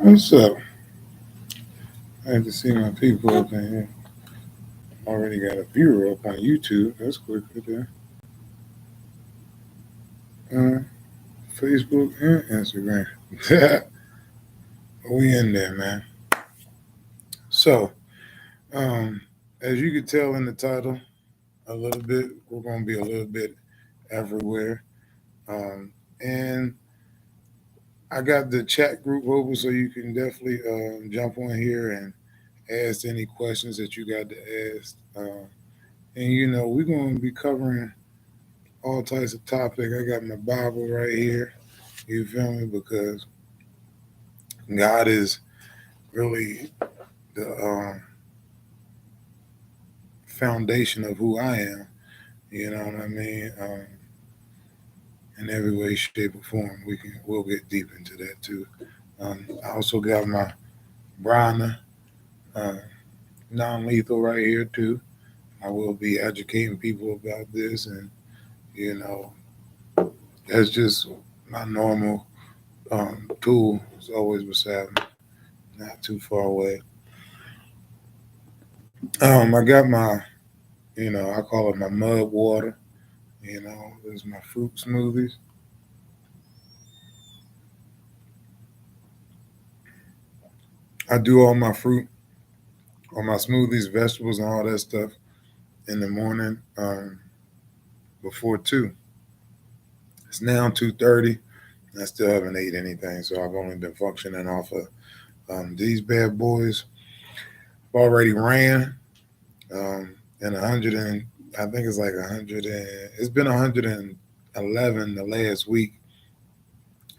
What's up? I had to see my people up in here. Already got a viewer up on YouTube. That's quick right there. Uh, Facebook and Instagram. We in there, man. So, um, as you can tell in the title, a little bit, we're going to be a little bit everywhere. And I got the chat group open so you can definitely jump on here and ask any questions that you got to ask. And we're going to be covering all types of topics. I got my Bible right here. You feel me? Because God is really the foundation of who I am. You know what I mean? In every way, shape, or form, we'll get deep into that too. I also got my Brana uh, non-lethal right here too. I will be educating people about this, and you know, that's just my normal tool. It's always beside me, not too far away. I got my, I call it my mud water. There's my fruit smoothies. I do all my fruit, all my smoothies, vegetables, and all that stuff in the morning before 2. It's now 2:30. I still haven't ate anything, so I've only been functioning off of these bad boys. I've already ran and 100 and I think it's like 100 and it's been 111 the last week.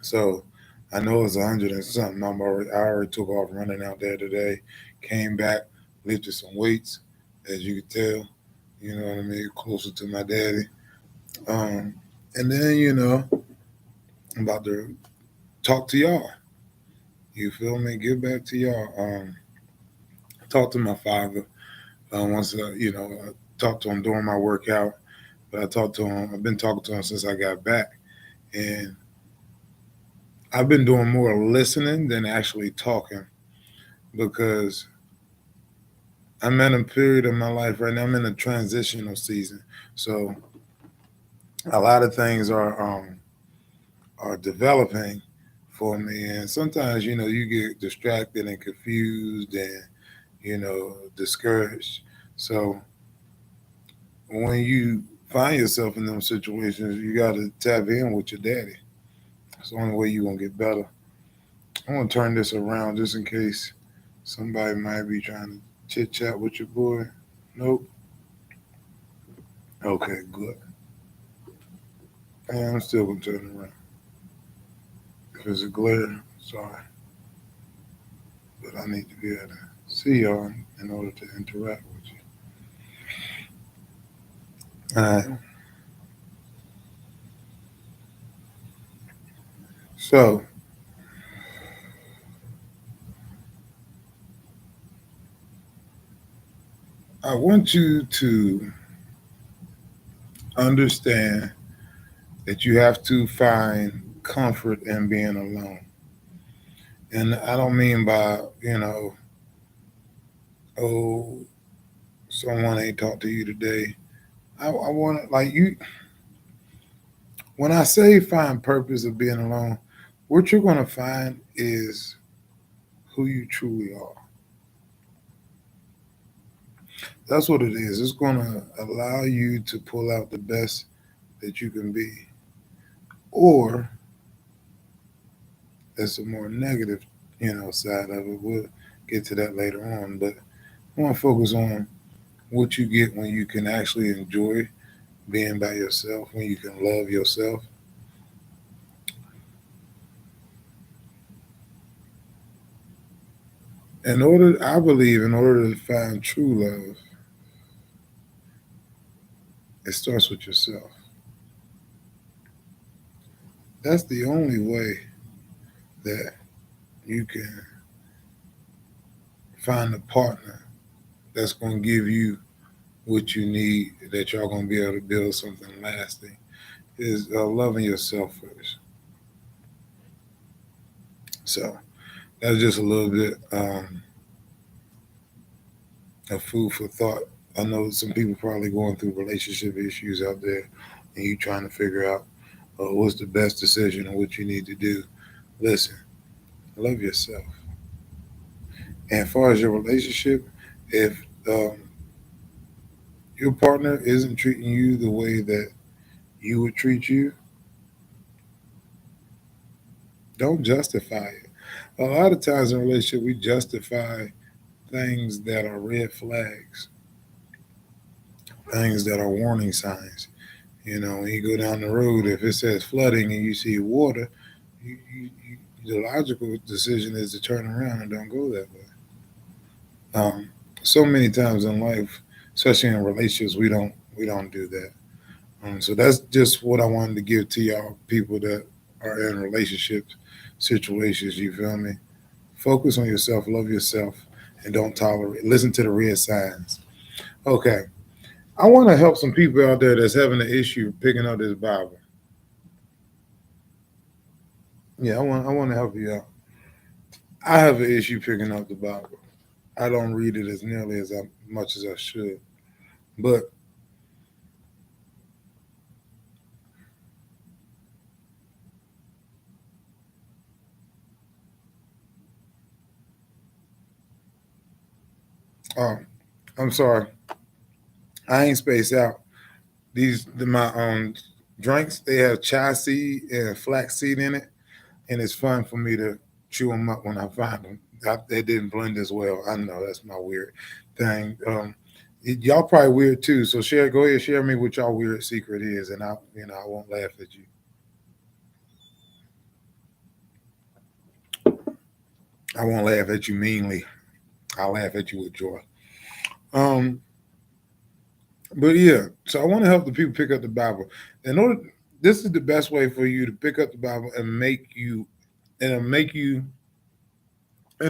So I know it's 100 and something. I already took off running out there today. Came back, lifted some weights, as you can tell. You know what I mean? Closer to my daddy. Um, and then I'm about to talk to y'all. You feel me? Get back to y'all. Talk to my father. Once I talked to him during my workout, but I talked to him. I've been talking to him since I got back, and I've been doing more listening than actually talking because I'm in a period of my life right now. I'm in a transitional season, so a lot of things are developing for me, and sometimes you get distracted and confused and discouraged. So when you find yourself in those situations, you got to tap in with your daddy. That's the only way you're gonna get better. I'm gonna turn this around just in case somebody might be trying to chit chat with your boy. Nope. Okay, good. And I'm still gonna turn it around. If it's a glare, sorry, but I need to be able to see y'all in order to interact with you. All right. So I want you to understand that you have to find comfort in being alone. And I don't mean by, oh, someone ain't talked to you today. I want to, like, when I say find purpose of being alone, what you're going to find is who you truly are. That's what it is. It's going to allow you to pull out the best that you can be. Or that's a more negative, side of it. We'll get to that later on. But I want to focus on what you get when you can actually enjoy being by yourself, when you can love yourself. I believe, in order to find true love, it starts with yourself. That's the only way that you can find a partner that's going to give you what you need, that y'all going to be able to build something lasting, is loving yourself first. So That's just a little bit of food for thought. I know some people probably going through relationship issues out there, and you trying to figure out what's the best decision and what you need to do. Listen, love yourself. And as far as your relationship, if um, your partner isn't treating you the way that you would treat you, don't justify it. A lot of times in a relationship, we justify things that are red flags, things that are warning signs. You know, when you go down the road, if it says flooding and you see water, the logical decision is to turn around and don't go that way. Um, so many times in life, especially in relationships, we don't do that. So that's just what I wanted to give to y'all people that are in relationship situations. You feel me? Focus on yourself, love yourself, and don't tolerate. Listen to the red signs. Okay, I want to help some people out there that's having an issue picking up this Bible. Yeah, I want to help you out. I have an issue picking up the Bible. I don't read it as nearly as much as I should. But um, I'm sorry, I ain't spaced out. My drinks, they have chia seed and flax seed in it, and it's fun for me to chew them up when I find them. They didn't blend as well. I know that's my weird thing. Y'all probably weird too. So go ahead, share me what y'all weird secret is, and I won't laugh at you. I won't laugh at you meanly. I'll laugh at you with joy. Um, but yeah, so I want to help the people pick up the Bible. In order, this is the best way for you to pick up the Bible and make you, in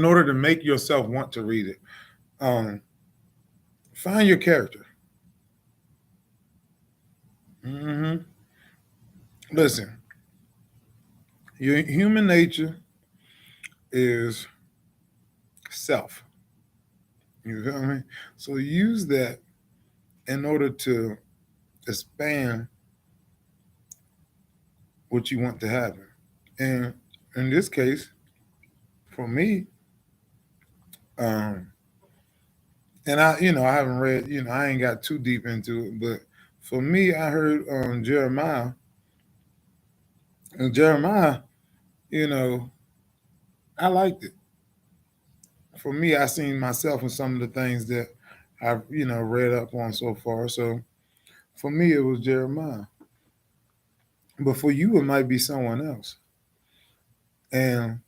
order to make yourself want to read it. Um, find your character. Hmm. Listen, your human nature is self. You feel me? So use that in order to expand what you want to happen. And in this case, for me, um, and I haven't read, I ain't got too deep into it, but for me, I heard Jeremiah, and Jeremiah, you know, I liked it. For me, I seen myself in some of the things that I've, read up on so far. So for me, it was Jeremiah. But for you, it might be someone else. And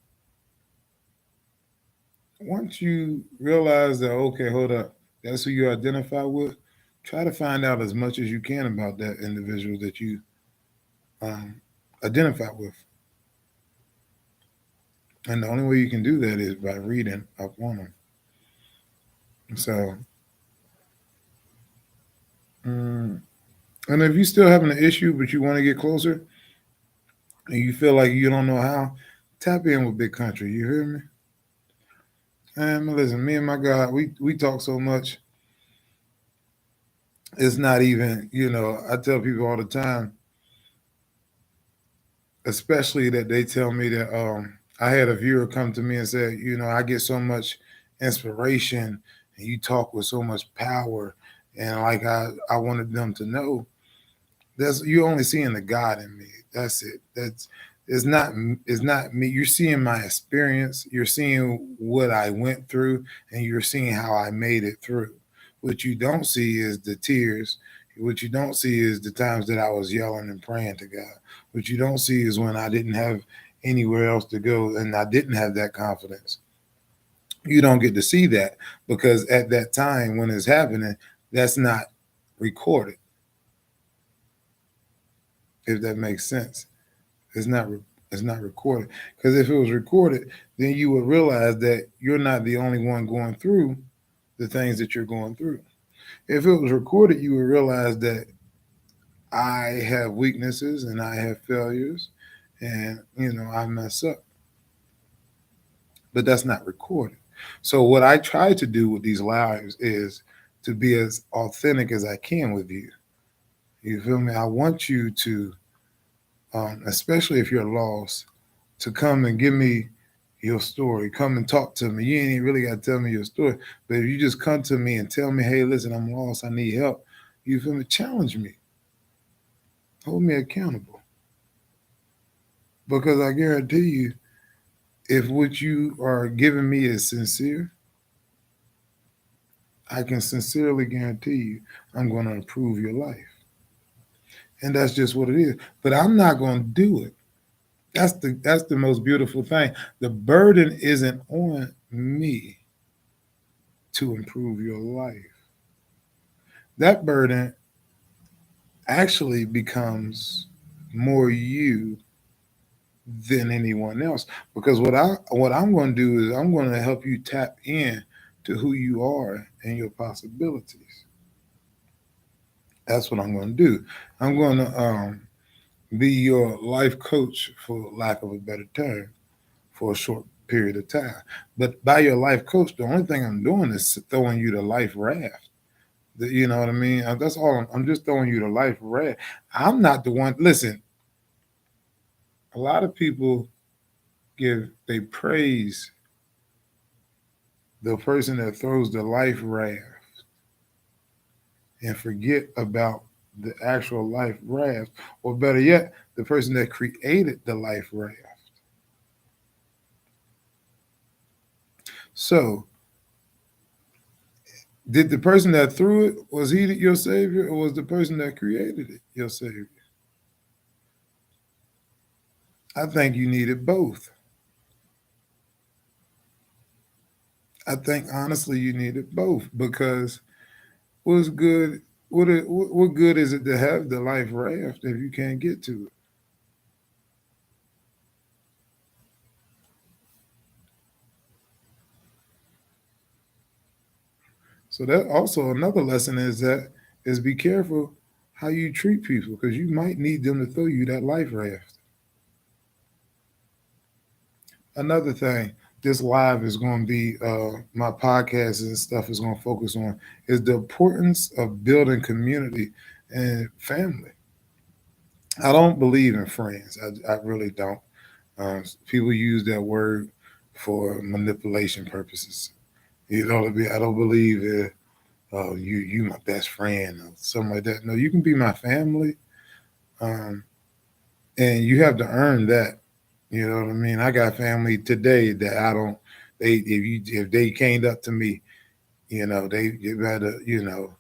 once you realize that, okay, hold up, that's who you identify with, try to find out as much as you can about that individual that you um, identify with. And the only way you can do that is by reading up on them. So, mm, and if you still having an issue, but you want to get closer and you feel like you don't know how, tap in with Big Country. You hear me? And listen, me and my God, we talk so much. It's not even, I tell people all the time, especially that they tell me that I had a viewer come to me and say, I get so much inspiration and you talk with so much power. And like I wanted them to know that's you only seeing the God in me. That's it. It's not it's not me. You're seeing my experience. You're seeing what I went through, and you're seeing how I made it through. What you don't see is the tears. What you don't see is the times that I was yelling and praying to God. What you don't see is when I didn't have anywhere else to go and I didn't have that confidence. You don't get to see that because at that time when it's happening, that's not recorded, if that makes sense. It's not it's not recorded because if it was recorded, then you would realize that you're not the only one going through the things that you're going through. If it was recorded, you would realize that I have weaknesses and I have failures, and I mess up. but that's not recorded. So what I try to do with these lives is to be as authentic as I can with you. You feel me? I want you to, especially if you're lost, to come and give me your story. Come and talk to me. You ain't even really got to tell me your story, but if you just come to me and tell me, hey, listen, I'm lost. I need help. You feel me? Challenge me. Hold me accountable. Because I guarantee you, if what you are giving me is sincere, I can sincerely guarantee you I'm going to improve your life. And that's just what it is. But I'm not going to do it. That's the most beautiful thing. The burden isn't on me to improve your life. That burden actually becomes more you than anyone else. Because what I'm going to do is I'm going to help you tap in to who you are and your possibilities. That's what I'm going to do. I'm going to be your life coach, for lack of a better term, for a short period of time. But by your life coach, the only thing I'm doing is throwing you the life raft. You know what I mean? That's all. I'm just throwing you the life raft. I'm not the one. Listen, a lot of people they praise the person that throws the life raft and forget about the actual life raft, or better yet, the person that created the life raft. So, did the person that threw it, was he your savior, or was the person that created it your savior? I think you needed both. I think honestly you needed both, because what's good? What good is it to have the life raft if you can't get to it? So that also another lesson is be careful how you treat people, because you might need them to throw you that life raft. Another thing, this live is going to be my podcast and stuff is going to focus on is the importance of building community and family. I don't believe in friends. I really don't. People use that word for manipulation purposes. You know what I mean? I don't believe that you my best friend or something like that. No, you can be my family, um, and you have to earn that. You know what I mean? I got family today that I don't. If they came up to me, you better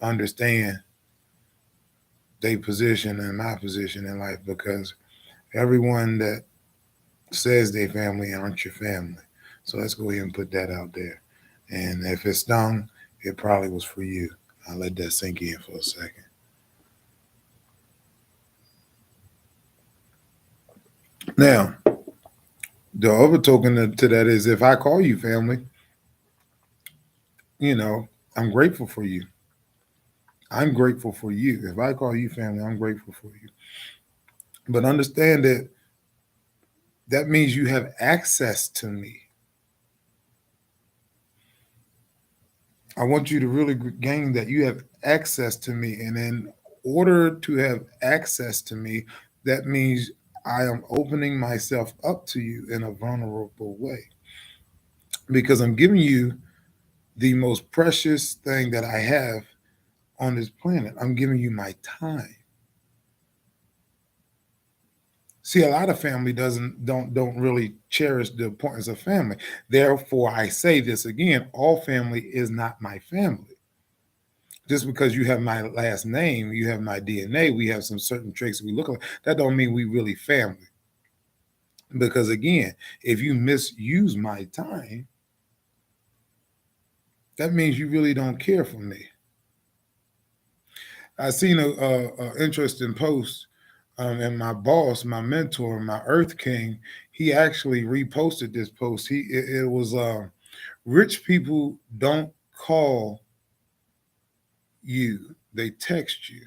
understand their position and my position in life, because everyone that says they family aren't your family. So let's go ahead and put that out there. And if it stung, it probably was for you. I'll let that sink in for a second. Now, the other token to that is, if I call you family, I'm grateful for you. I'm grateful for you. If I call you family, I'm grateful for you. But understand that that means you have access to me. I want you to really gain that you have access to me. And in order to have access to me, that means I am opening myself up to you in a vulnerable way, because I'm giving you the most precious thing that I have on this planet. I'm giving you my time. See, a lot of family don't really cherish the importance of family. Therefore, I say this again: all family is not my family. Just because you have my last name, you have my DNA, we have some certain traits we look like. That don't mean we really family. Because again, if you misuse my time, that means you really don't care for me. I seen a interesting post, and my boss, my mentor, my Earth King, he actually reposted this post. It was rich people don't call you, they text you.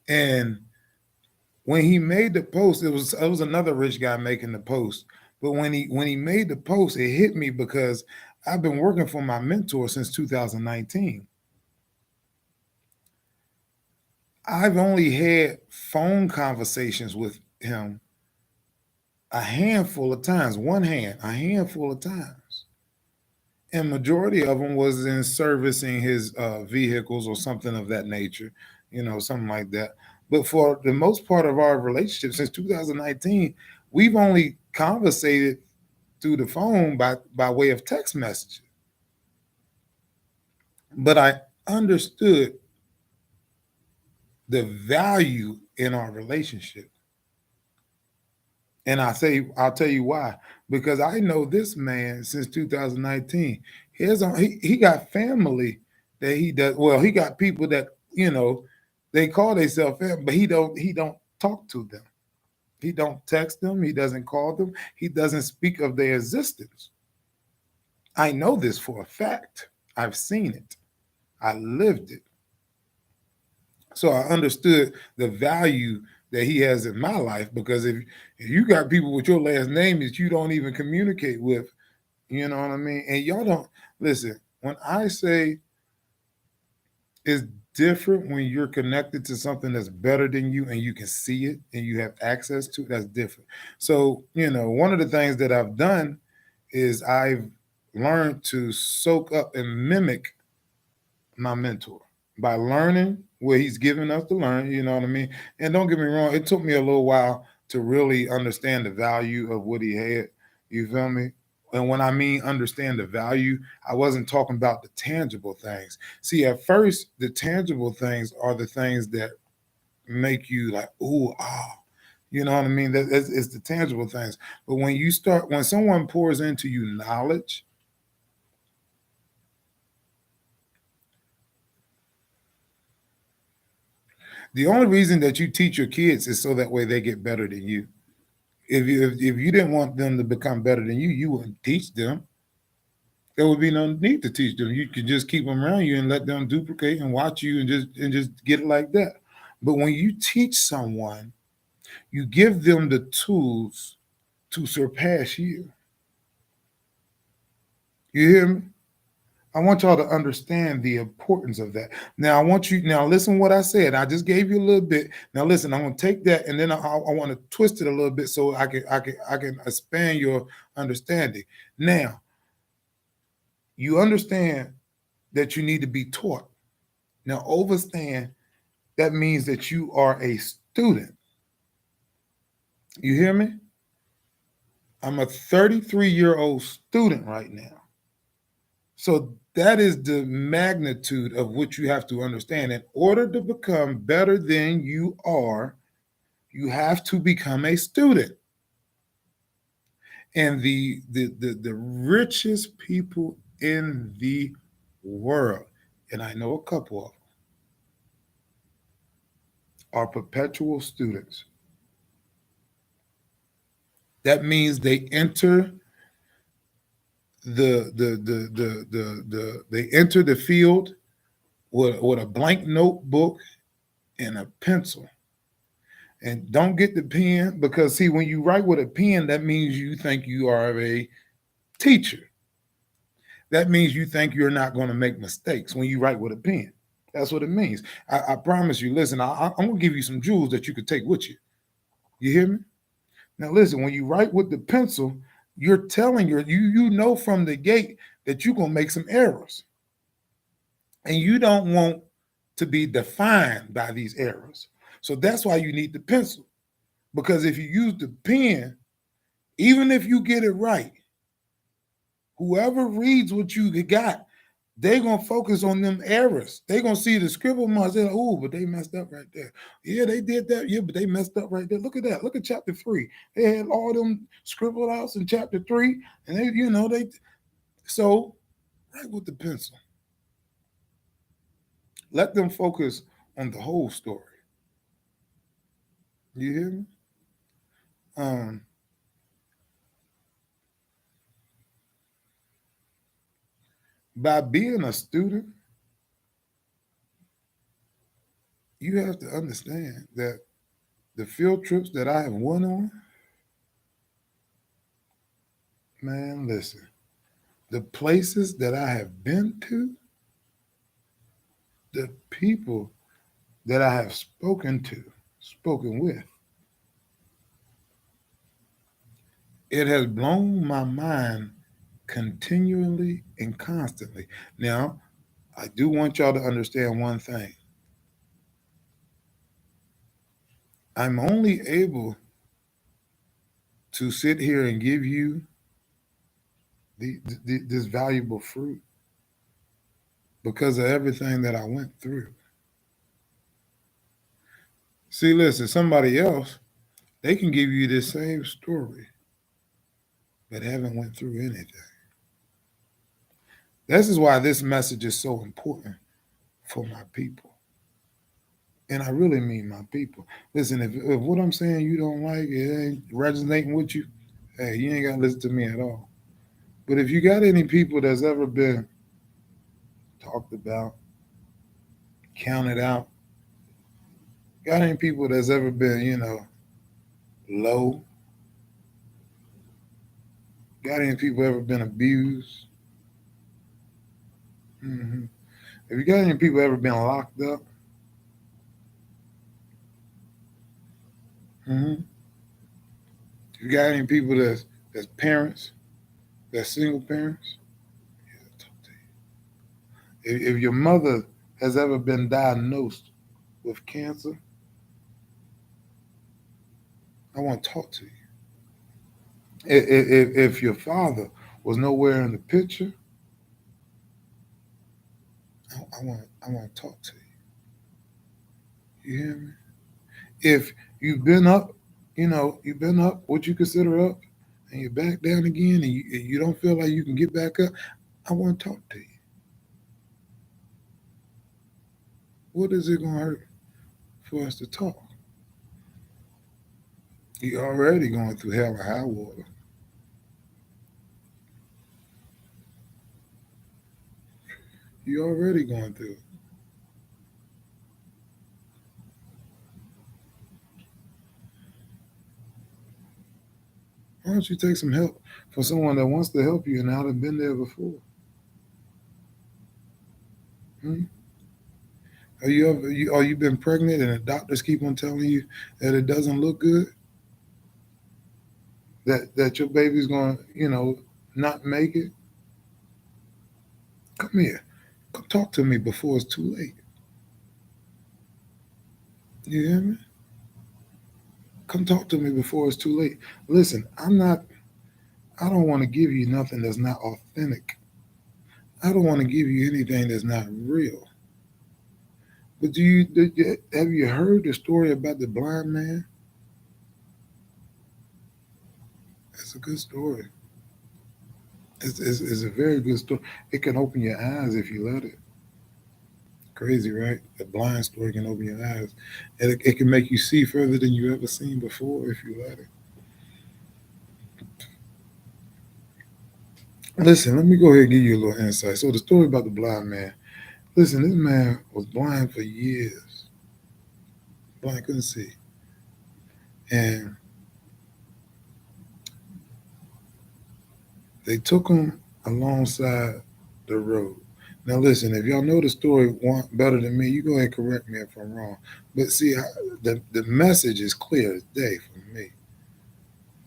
And when he made the post, it was another rich guy making the post, But when he made the post, it hit me because I've been working for my mentor since 2019. I've only had phone conversations with him a handful of times, a handful of times. And majority of them was in servicing his vehicles or something of that nature, something like that. But for the most part of our relationship since 2019, we've only conversated through the phone by way of text messages. But I understood the value in our relationship. And I'll tell you why. Because I know this man since 2019. He got family that he does. Well, he got people that, they call themselves family, but he don't talk to them. He don't text them. He doesn't call them. He doesn't speak of their existence. I know this for a fact. I've seen it. I lived it. So I understood the value that he has in my life because if you got people with your last name that you don't even communicate with, you know what I mean? And y'all don't listen, when I say it's different when you're connected to something that's better than you and you can see it and you have access to it, that's different. So, one of the things that I've done is I've learned to soak up and mimic my mentor by learning what he's given us to learn, you know what I mean? And don't get me wrong, it took me a little while to really understand the value of what he had. You feel me? And when I mean understand the value, I wasn't talking about the tangible things. See, at first, the tangible things are the things that make you like, ooh, ah. You know what I mean? It's the tangible things. But when someone pours into you knowledge, the only reason that you teach your kids is so that way they get better than you. If you didn't want them to become better than you wouldn't teach them. There would be no need to teach them. You could just keep them around you and let them duplicate and watch you and just get it like that. But when you teach someone, you give them the tools to surpass you. You hear me? I want y'all to understand the importance of that. Now, now listen what I said. I just gave you a little bit. Now, listen, I'm going to take that and then I want to twist it a little bit so I can expand your understanding. Now, you understand that you need to be taught. Now, overstand that means that you are a student. You hear me? I'm a 33-year-old student right now. So that is the magnitude of what you have to understand. In order to become better than you are, you have to become a student. And the richest people in the world, and I know a couple of them, are perpetual students. That means they enter they enter the field with a blank notebook and a pencil. And don't get the pen because see, when you write with a pen, that means you think you are a teacher. That means you think you're not going to make mistakes when you write with a pen. That's what it means. I promise you. Listen, I'm going to give you some jewels that you could take with you. You hear me? Now, listen. When you write with the pencil, you're telling you know from the gate that you're going to make some errors, and you don't want to be defined by these errors. So that's why you need the pencil. Because if you use the pen, even if you get it right, whoever reads what you got, they're gonna focus on them errors. They're gonna see the scribble marks. They're like, oh, but they messed up right there. Yeah, they did that. Yeah, but they messed up right there. Look at that. Look at chapter 3. They had all them scribbled outs in chapter 3, and they so write with the pencil. Let them focus on the whole story. You hear me? Um, by being a student, you have to understand that the field trips that I have went on, Man, listen. The places that I have been to, the people that I have spoken to, spoken with, it has blown my mind continually and constantly. Now, I do want y'all to understand one thing. I'm only able to sit here and give you this valuable fruit because of everything that I went through. See, listen, somebody else, they can give you this same story, but haven't went through anything. This is why this message is so important for my people. And I really mean my people. Listen, if what I'm saying you don't like, it ain't resonating with you, hey, you ain't got to listen to me at all. But if you got any people that's ever been talked about, counted out, got any people that's ever been, low, got any people ever been abused, hmm if you got any people ever been locked up, hmm if you got any people that's parents, that's single parents, if your mother has ever been diagnosed with cancer, I want to talk to you. If your father was nowhere in the picture, I want to talk to you. You hear me? If you've been up, you've been up what you consider up, and you're back down again, and you don't feel like you can get back up, I want to talk to you. What is it gonna hurt for us to talk? You're already going through hell and high water. You're already going through it. Why don't you take some help from someone that wants to help you and now have been there before? Hmm? Are you been pregnant and the doctors keep on telling you that it doesn't look good, that your baby's going to not make it? Come here, come talk to me before it's too late. You hear me? Come talk to me before it's too late. Listen, I don't want to give you nothing that's not authentic. I don't want to give you anything that's not real. But have you heard the story about the blind man? It's a good story. It's a very good story. It can open your eyes if you let it. Crazy, right? A blind story can open your eyes. And it can make you see further than you ever seen before if you let it. Listen, let me go ahead and give you a little insight. So the story about the blind man. Listen, this man was blind for years. Blind, couldn't see. And they took him alongside the road. Now, listen, if y'all know the story better than me, you go ahead and correct me if I'm wrong. But see, the message is clear as day for me.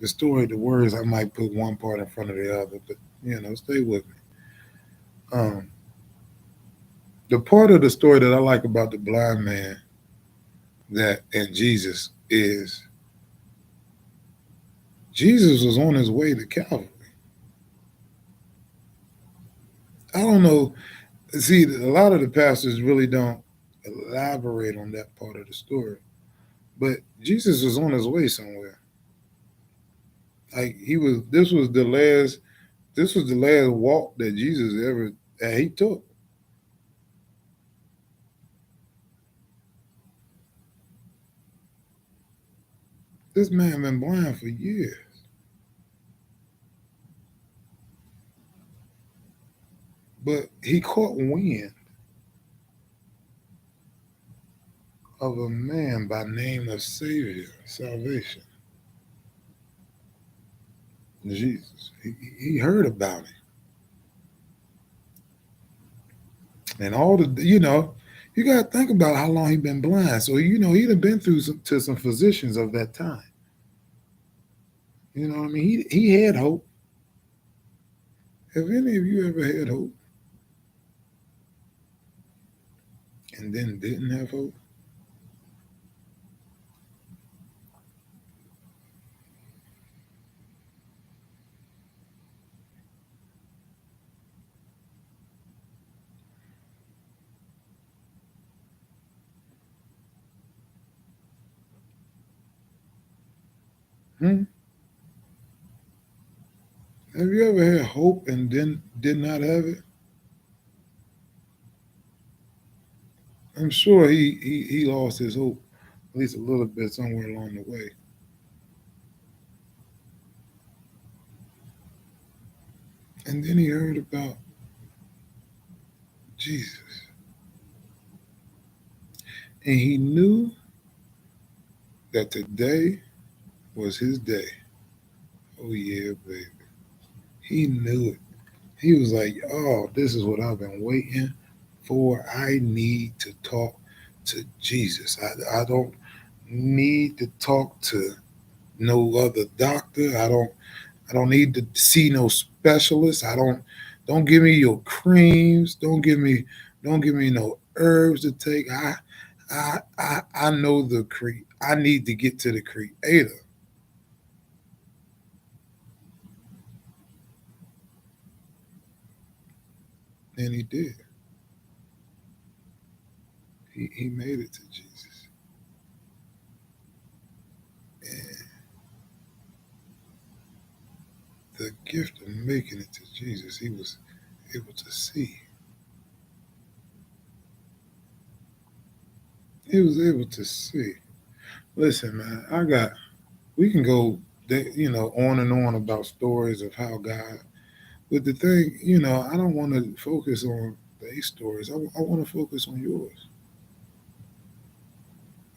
The story, the words, I might put one part in front of the other, but stay with me. Um, the part of the story that I like about the blind man that and Jesus is Jesus was on his way to Calvary. I don't know. See, a lot of the pastors really don't elaborate on that part of the story, but Jesus was on his way somewhere. Like he was. This was the last walk that Jesus ever that he took. This man been blind for years, but he caught wind of a man by name of Savior, salvation. Jesus. He heard about it. And all the, you got to think about how long he been blind. So, he'd have been through to some physicians of that time. You know what I mean? He had hope. Have any of you ever had hope and then didn't have hope? Hmm? Have you ever had hope and then did not have it? I'm sure he lost his hope at least a little bit somewhere along the way. And then he heard about Jesus. And he knew that today was his day. Oh, yeah, baby. He knew it. He was like, oh, this is what I've been waiting for. I need to talk to Jesus. I don't need to talk to no other doctor. I don't need to see no specialist. Don't give me your creams. Don't give me no herbs to take. I know I need to get to the creator. And he did. He made it to Jesus. And the gift of making it to Jesus, he was able to see. He was able to see. Listen, man, we can go, on and on about stories of how God, but the thing, I don't want to focus on these stories. I want to focus on yours.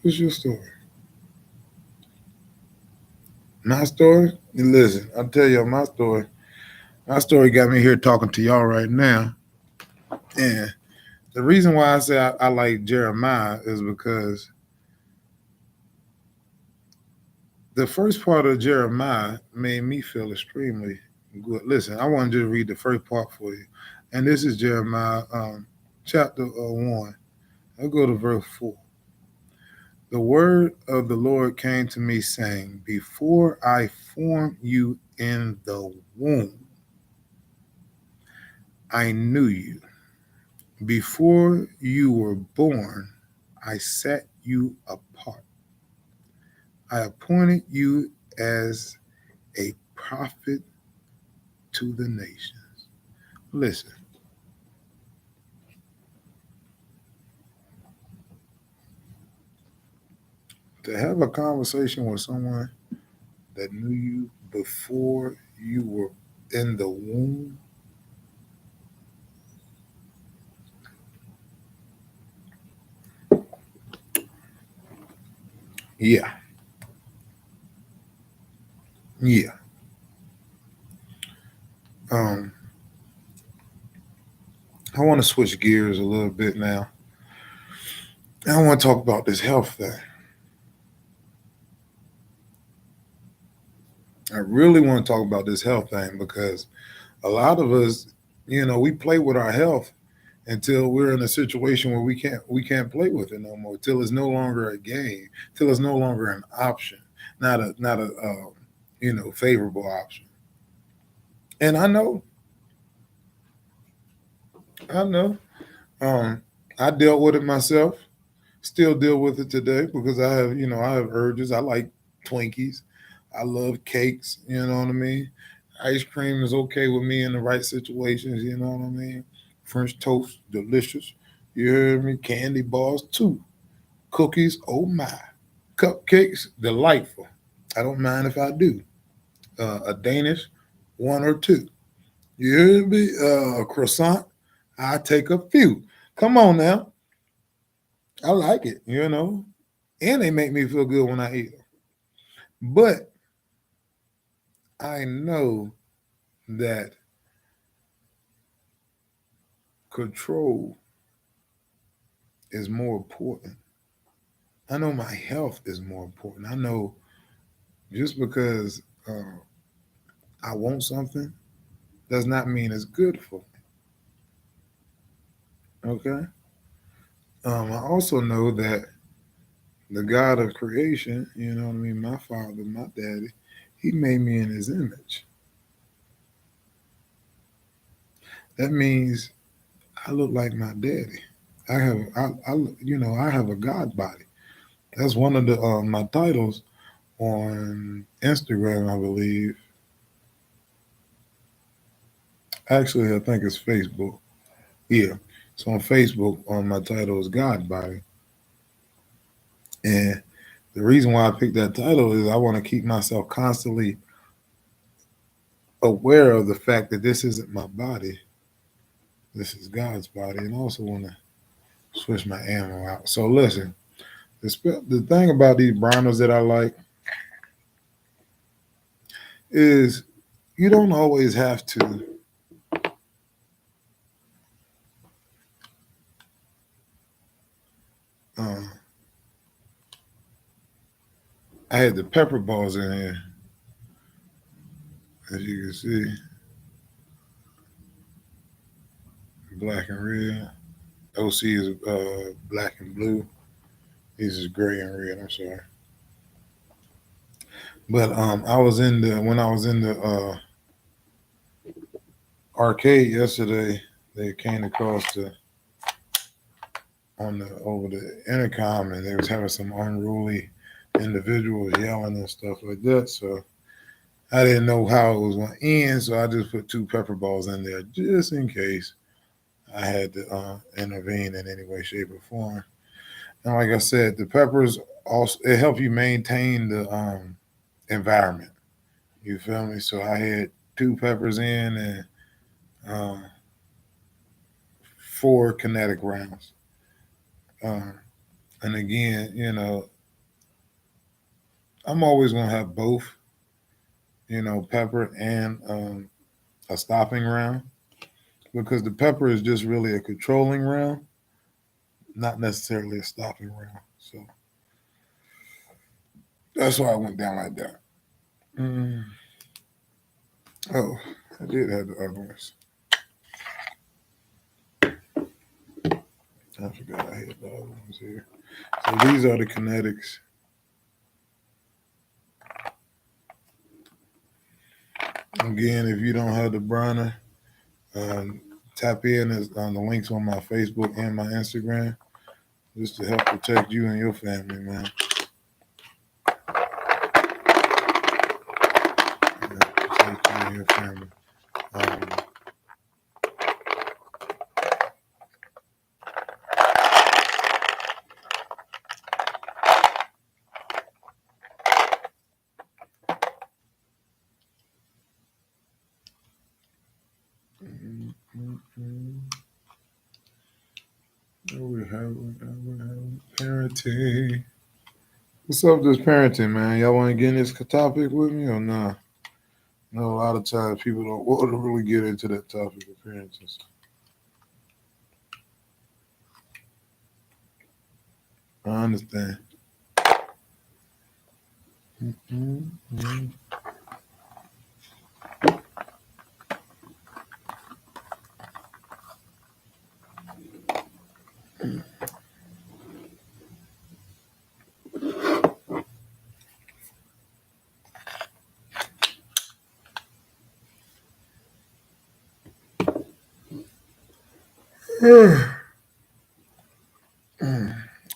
What's your story? My story? Listen, I'll tell you my story. My story got me here talking to y'all right now. And the reason why I say I like Jeremiah is because the first part of Jeremiah made me feel extremely good. Listen, I want to just read the first part for you. And this is Jeremiah chapter 1. I'll go to verse 4. The word of the Lord came to me saying, before I formed you in the womb, I knew you. Before you were born, I set you apart. I appointed you as a prophet to the nations. Listen, to have a conversation with someone that knew you before you were in the womb, yeah, yeah. Um, I want to switch gears a little bit now. I want to talk about this health thing. I really want to talk about this health thing because a lot of us, we play with our health until we're in a situation where we can't play with it no more. Till it's no longer a game. Till it's no longer an option, not a favorable option. And I know, um, I dealt with it myself. Still deal with it today because I have urges. I like Twinkies. I love cakes. You know what I mean. Ice cream is okay with me in the right situations. You know what I mean. French toast, delicious. You heard me. Candy bars too. Cookies, oh my. Cupcakes, delightful. I don't mind if I do. A Danish, one or two. You hear me? A croissant, I take a few. Come on now. I like it. And they make me feel good when I eat them. But I know that control is more important. I know my health is more important. I know just because I want something does not mean it's good for me. Okay. I also know that the God of creation, you know what I mean, my father, my daddy, he made me in his image. That means I look like my daddy. I have a God body. That's one of the my titles on Instagram, I believe. Actually, I think it's Facebook. Yeah. So on Facebook, on my title is God body, and the reason why I picked that title is I want to keep myself constantly aware of the fact that this isn't my body. This is God's body, and I also want to switch my ammo out. So listen, the thing about these Browners that I like is you don't always have to. Uh, I had the pepper balls in here, as you can see, black and red. OC is black and blue. These is gray and red. I'm sorry, but I was in the when I was in the arcade yesterday. They came across the on the over the intercom, and they was having some unruly individuals yelling and stuff like that. So I didn't know how it was going to end, so I just put two pepper balls in there just in case I had to intervene in any way, shape, or form. And like I said, the peppers also it help you maintain the environment. You feel me? So I had two peppers in and uh, four kinetic rounds. Uh, and again, I'm always gonna have both, pepper and a stopping round because the pepper is just really a controlling round, not necessarily a stopping round. So that's why I went down like that. Mm. Oh, I did have the other ones. I forgot I had the other ones here. So these are the kinetics. Again, if you don't have the burner, um, tap in on the links on my Facebook and my Instagram just to help protect you and your family, man. Yeah, protect you and your family. Um, mm, mm, mm. We have parenting. What's up with this parenting, man? Y'all want to get in this topic with me or not? Nah? No, a lot of times people don't want to really get into that topic of parenting. I understand. Mm-hmm.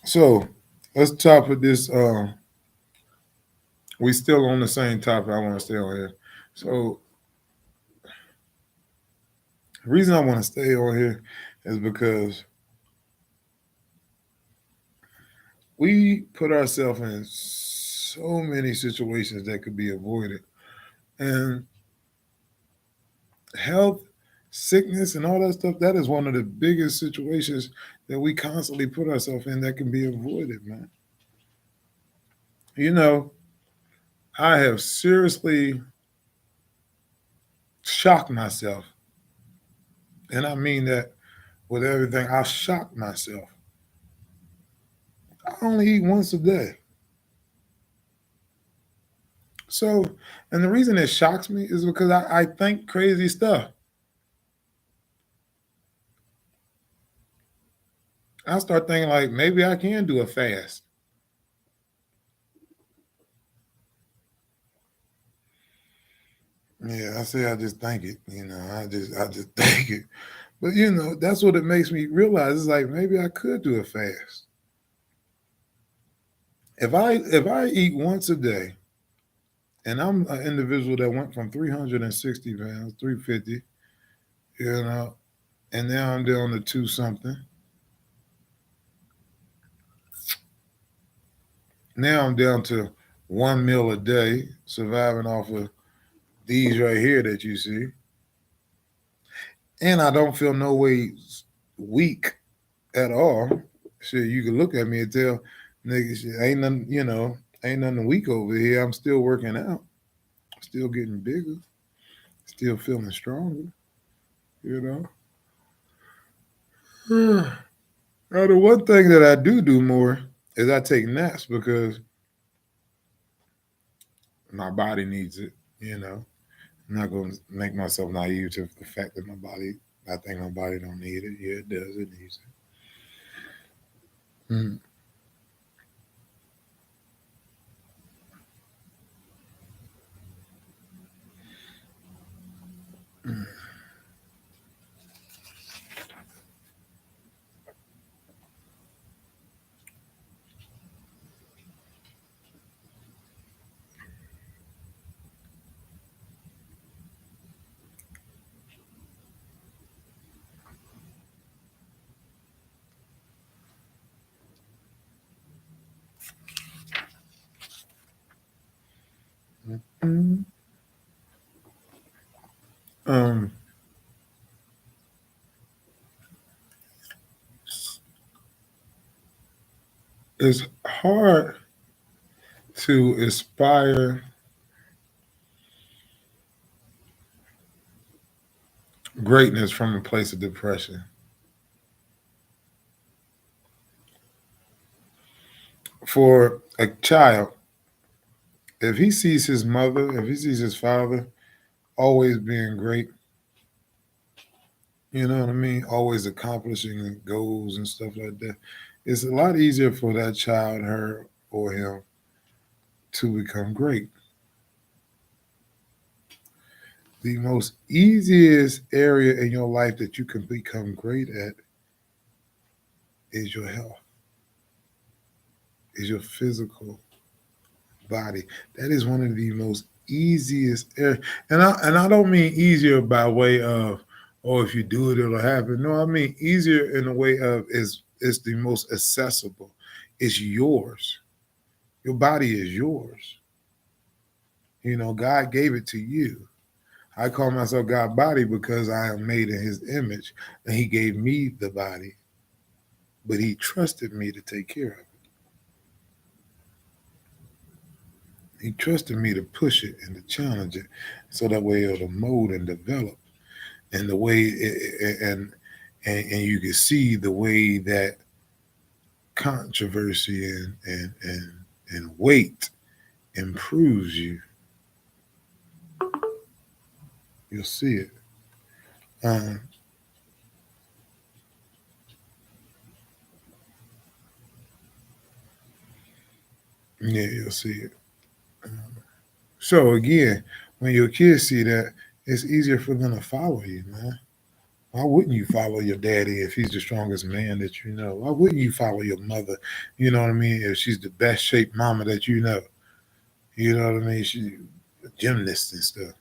So let's top with this. We still on the same topic. I want to stay on here. So the reason I want to stay on here is because we put ourselves in so many situations that could be avoided, and health, sickness, and all that stuff. That is one of the biggest situations that we constantly put ourselves in that can be avoided, man. You know, I have seriously shock myself. And I mean that with everything. I shock myself. I only eat once a day. So, and the reason it shocks me is because I think crazy stuff. I start thinking like maybe I can do a fast. Yeah, I say I just think it. I just think it. But that's what it makes me realize. It's like maybe I could do a fast. If I eat once a day, and I'm an individual that went from 360 pounds, 350, you know, and now I'm down to two something. Now I'm down to one meal a day, surviving off of these right here that you see, and I don't feel no way weak at all. Shit, you can look at me and tell, nigga, shit, ain't nothing weak over here. I'm still working out, still getting bigger, still feeling stronger. You know. Now, the one thing that I do more is I take naps because my body needs it. I'm not going to make myself naive to the fact that I think my body don't need it. Yeah, it does. It needs it. Mm. Mm. Um, it's hard to aspire greatness from a place of depression. For a child, if he sees his mother, if he sees his father always being great, you know what I mean, always accomplishing goals and stuff like that, it's a lot easier for that child, her or him, to become great. The most easiest area in your life that you can become great at is your health, is your physical body. That is one of the most easiest areas. And I don't mean easier by way of, oh, if you do it, it'll happen. No, I mean easier in the way of is the most accessible. It's yours. Your body is yours. God gave it to you. I call myself God body because I am made in his image and he gave me the body, but he trusted me to take care of it. He trusted me to push it and to challenge it so that way it'll mold and develop. And the way and you can see the way that controversy and weight improves you. You'll see it. Um, yeah, you'll see it. So again, when your kids see that, it's easier for them to follow you, man. Why wouldn't you follow your daddy if he's the strongest man that you know? Why wouldn't you follow your mother? You know what I mean? If she's the best shaped mama that you know, you know what I mean? She's a gymnast and stuff.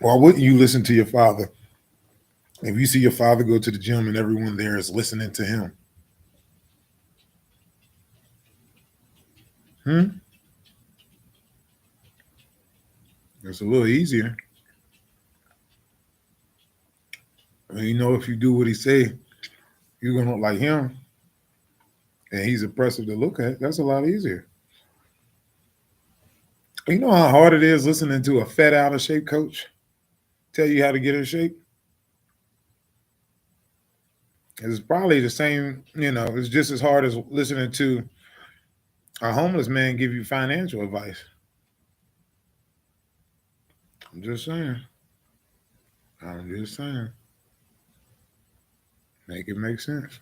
Why wouldn't you listen to your father? If you see your father go to the gym and everyone there is listening to him, hmm? It's a little easier. If you do what he say, you're gonna look like him, and he's impressive to look at. That's a lot easier. You know how hard it is listening to a fat out of shape coach tell you how to get in shape? It's probably the same, it's just as hard as listening to a homeless man give you financial advice. I'm just saying. I'm just saying. Make it make sense.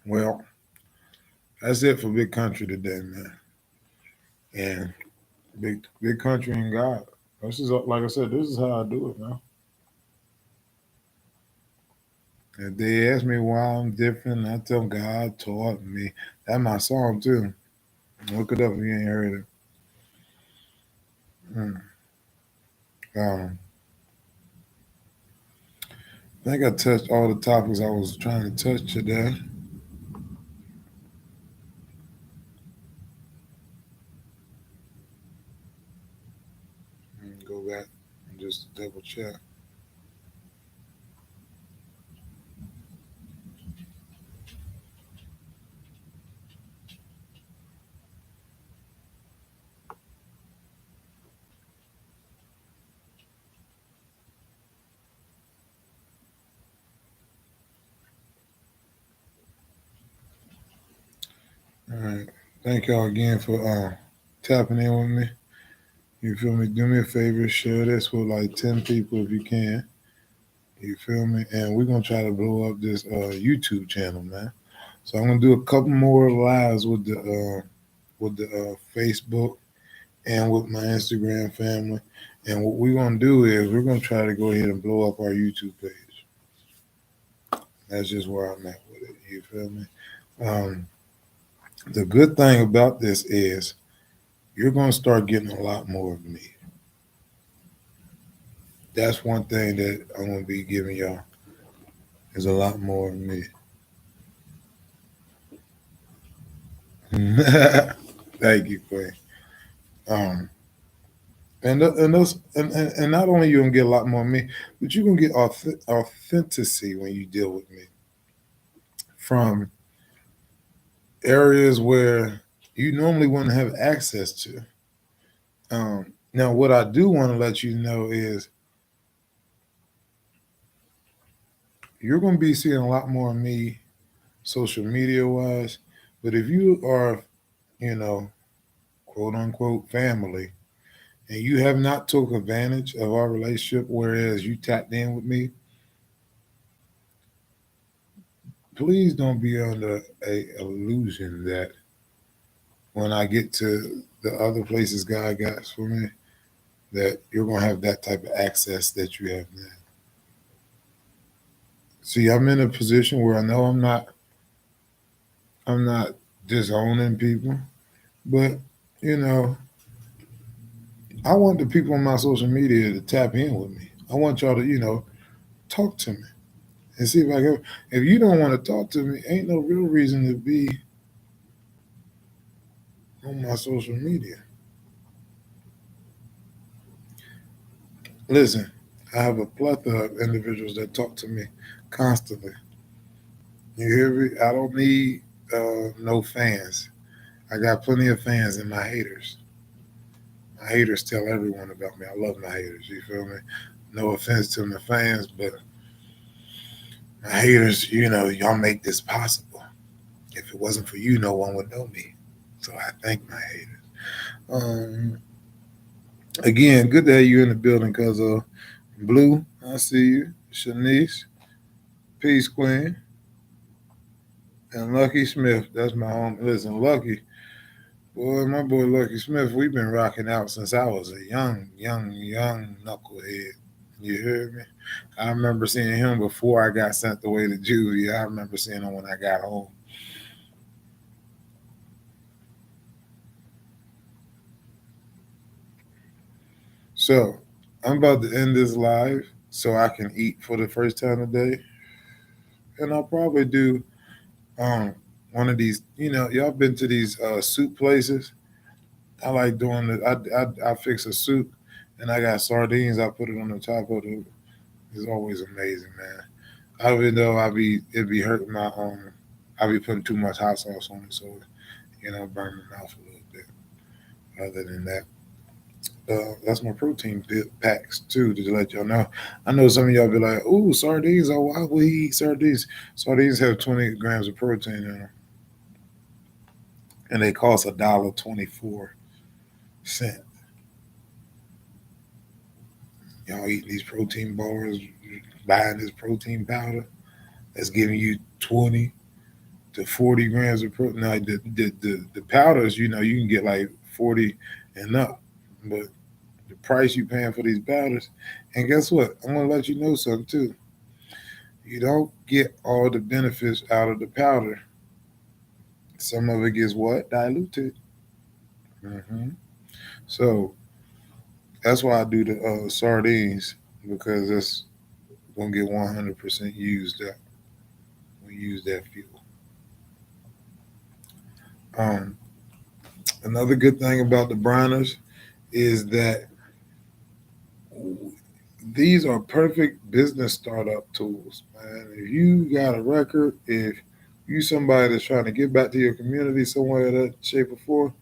Well, that's it for Big Country today, man. And big country and God. This is like I said. This is how I do it, man. If they ask me why I'm different, I tell them God taught me. That's my song too. Look it up if you ain't heard it. Mm. Um, I think I touched all the topics I was trying to touch today. Go back and just double check. All right. Thank y'all again for tapping in with me. You feel me? Do me a favor, share this with like 10 people if you can. You feel me? And we're gonna try to blow up this YouTube channel, man. So I'm gonna do a couple more lives with the Facebook and with my Instagram family. And what we're gonna do is we're gonna try to go ahead and blow up our YouTube page. That's just where I'm at with it. You feel me? Um, the good thing about this is you're gonna start getting a lot more of me. That's one thing that I'm gonna be giving y'all is a lot more of me. Thank you, Queen. Um, and not only you gonna get a lot more of me, but you're gonna get authenticity when you deal with me from areas where you normally wouldn't have access to. Now, what I do want to let you know is you're going to be seeing a lot more of me social media wise. But if you are, you know, quote unquote family, and you have not took advantage of our relationship, whereas you tapped in with me, please don't be under a illusion that when I get to the other places God got for me, that you're gonna have that type of access that you have now. See, I'm in a position where I know I'm not disowning people, but you know, I want the people on my social media to tap in with me. I want y'all to, talk to me and see if I can. If you don't want to talk to me, ain't no real reason to be on my social media. Listen, I have a plethora of individuals that talk to me constantly. You hear me? I don't need no fans. I got plenty of fans and my haters. My haters tell everyone about me. I love my haters. You feel me? No offense to my fans, but my haters, y'all make this possible. If it wasn't for you, no one would know me. So I thank my haters. Um, Again, good to have you in the building, cuz Blue, I see you. Shanice, Peace Queen, and Lucky Smith. That's my home. Listen, Lucky, boy, my boy Lucky Smith, we've been rocking out since I was a young knucklehead. You hear me? I remember seeing him before I got sent away to juvie. I remember seeing him when I got home. So I'm about to end this live so I can eat for the first time today. And I'll probably do um one of these, y'all been to these soup places. I like doing the I fix a soup and I got sardines, I put it on the top of it. It's always amazing, man. Even though it'd be hurting I be putting too much hot sauce on it, so burn my mouth a little bit. Other than that, that's my protein packs too, to let y'all know. I know some of y'all be like, "Ooh, sardines! Oh, why would he eat sardines?" Sardines have 20 grams of protein in them, and they cost $1.24. Y'all eating these protein bars, buying this protein powder that's giving you 20 to 40 grams of protein. Now, the powders, you can get like 40 and up, but the price you paying for these powders. And guess what? I'm gonna let you know something too. You don't get all the benefits out of the powder. Some of it gets what? Diluted. hmm So that's why I do the sardines, because that's gonna get 100% used up. We use that fuel. Um, Another good thing about the briners is that these are perfect business startup tools, man. If you got a record, if you somebody that's trying to get back to your community somewhere that shape or form,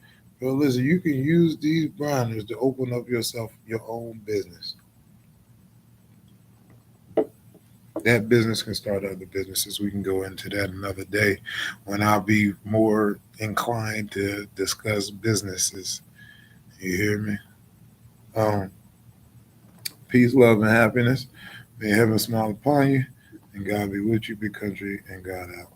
well, listen, you can use these binders to open up yourself your own business. That business can start other businesses. We can go into that another day when I'll be more inclined to discuss businesses. You hear me? Um, Peace, love, and happiness. May heaven smile upon you, and God be with you. Be country and God out.